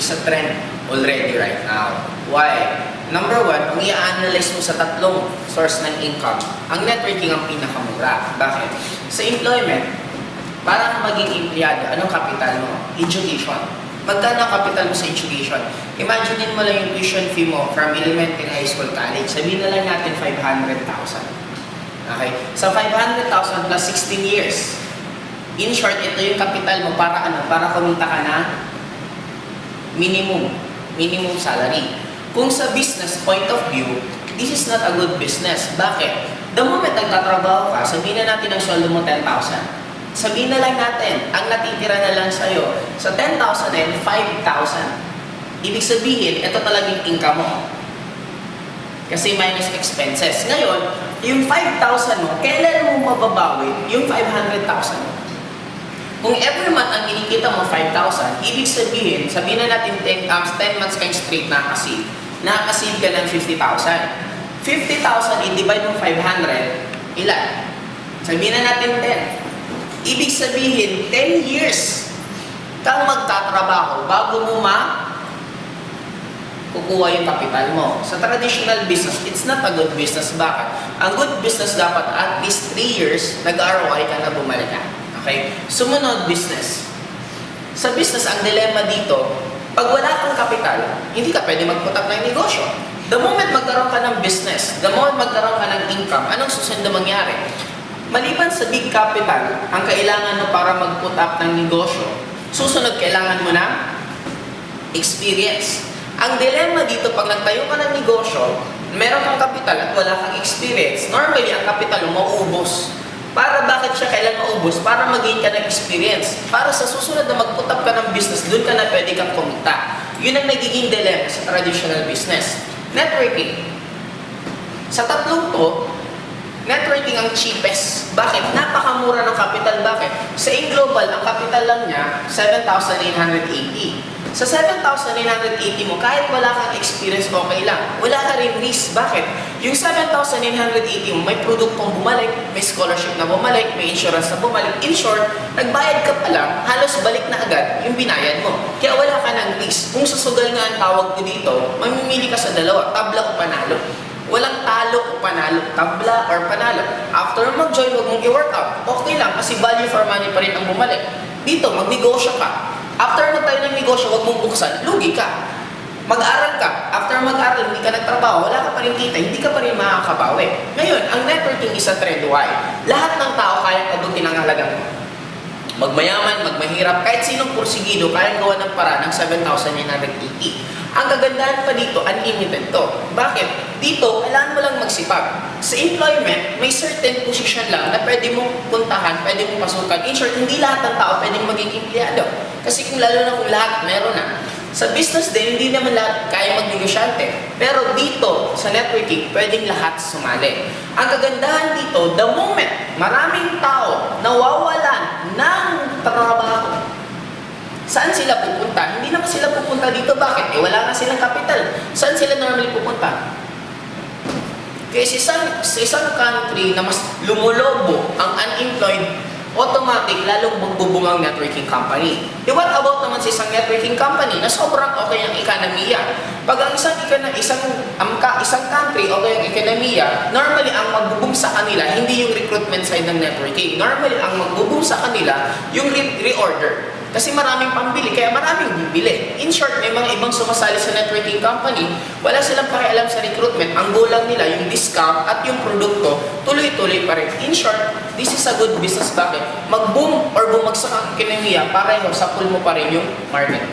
is a trend already right now. Why? Number one, kung i-analyze mo sa tatlong source ng income, ang networking ang pinakamura. Bakit? Sa employment, para ka maging empleyado, anong kapital mo? Education. Magkano ang kapital mo sa education? Imagine mo lang yung tuition fee mo from elementary, high school, college. Sabihin na lang natin 500,000. Okay? So 500,000 plus 16 years. In short, ito yung kapital mo para ano? Para kumita ka na minimum salary. Kung sa business point of view, this is not a good business. Bakit? The moment nagtatrabaho ka, sabihin na natin ang sweldo mo 10,000. Sabihin na lang natin, ang natitira na lang sa'yo, sa 10,000 and 5,000. Ibig sabihin, ito talagang income mo. Kasi minus expenses. Ngayon, yung 5,000 mo, kailan mo mababawi yung 500,000 mo? Kung every month ang kinikita mo 5,000, ibig sabihin na natin 10 months kang straight nakasave ka ng 50,000. 50,000 i-divide mo 500, ilan? Sabihin na natin 10. Ibig sabihin, 10 years kang magtatrabaho bago mo kukuha yung kapital mo. Sa traditional business, it's not a good business. Bakit? Ang good business dapat at least 3 years nag-ROI ka na bumalik ka. Okay? Sumunod, business. Sa business, ang dilemma dito, pag wala kang kapital, hindi ka pwede mag-put up ng negosyo. The moment magkaroon ka ng business, the moment magkaroon ka ng income, anong susunod na mangyari? Maliban sa big capital, ang kailangan mo para mag-put up ng negosyo, susunod kailangan mo ng experience. Ang dilemma dito, pag nagtayo ka ng negosyo, meron kang kapital at wala kang experience, normally ang kapital mo mauubos. Para bakit siya kailan maubos? Para mag-gain ka ng experience. Para sa susunod na mag-put up ka ng business, doon ka na pwede kang kumita. Yun ang nagiging dilemma sa traditional business. Networking. Sa tatlong to, networking ang cheapest. Bakit? Napakamura ng capital. Bakit? Sa Global, ang capital lang niya, 7,980. Sa 7,980 mo, kahit wala kang experience, okay lang. Wala ka rin risk. Bakit? Yung 7,980 mo, may produktong bumalik, may scholarship na bumalik, may insurance na bumalik. In short, nagbayad ka pa lang, halos balik na agad yung binayad mo. Kaya wala ka ng risk. Kung susugal nga ang tawag ko dito, mamimili ka sa dalawa, tabla o panalo. Walang talo o panalo, tabla or panalo. After mag-join, huwag mong i-workout. Okay lang, kasi value for money pa rin ang bumalik. Dito, magnegosyo ka. After mo tayo ng negosyo, huwag mong buksan, lugi ka. Mag-aral ka. After mag-aral, hindi ka nagtrabaho, wala ka pa rin kita, hindi ka pa rin makakabawi. Ngayon, ang networking is a trend. Why? Lahat ng tao kayang abutin ang halagang mo. Magmayaman, magmahirap, kahit sinong porsigido, kayang gawa ng para ng 7,980. Ang kagandahan pa dito, unlimited to. Bakit? Dito, kailangan mo lang magsipag. Sa employment, may certain position lang na pwede mong puntahan, pwede mong pasukan. In short, hindi lahat ng tao pwedeng maging empleyado. Kasi lalo na kung lahat meron na. Sa business din, hindi naman lahat kaya magnegosyante. Pero dito, sa networking, pwedeng lahat sumali. Ang kagandahan dito, the moment maraming tao nawawalan ng trabaho, saan sila pupunta? Hindi naman sila pupunta dito. Bakit? Wala nga silang kapital. Saan sila normally pupunta? Kaya sa isang country na mas lumulobo ang unemployed, automatic, lalong magbubungang networking company. What about naman sa isang networking company na sobrang okay ang ekonomiya? Pag ang isang country okay ang ekonomiya, normally ang magbubung sa kanila, hindi yung recruitment side ng networking. Normally, ang magbubung sa kanila, yung reorder. Kasi maraming pambili, kaya maraming bibili. In short, may mga ibang sumasali sa networking company, wala silang pakialam sa recruitment. Ang goal lang nila, yung discount at yung produkto, tuloy-tuloy pa rin. In short, this is a good business. Bakit? Mag-boom or bumagsak ang ekonomiya, pareho, sa pool mo pa rin yung market.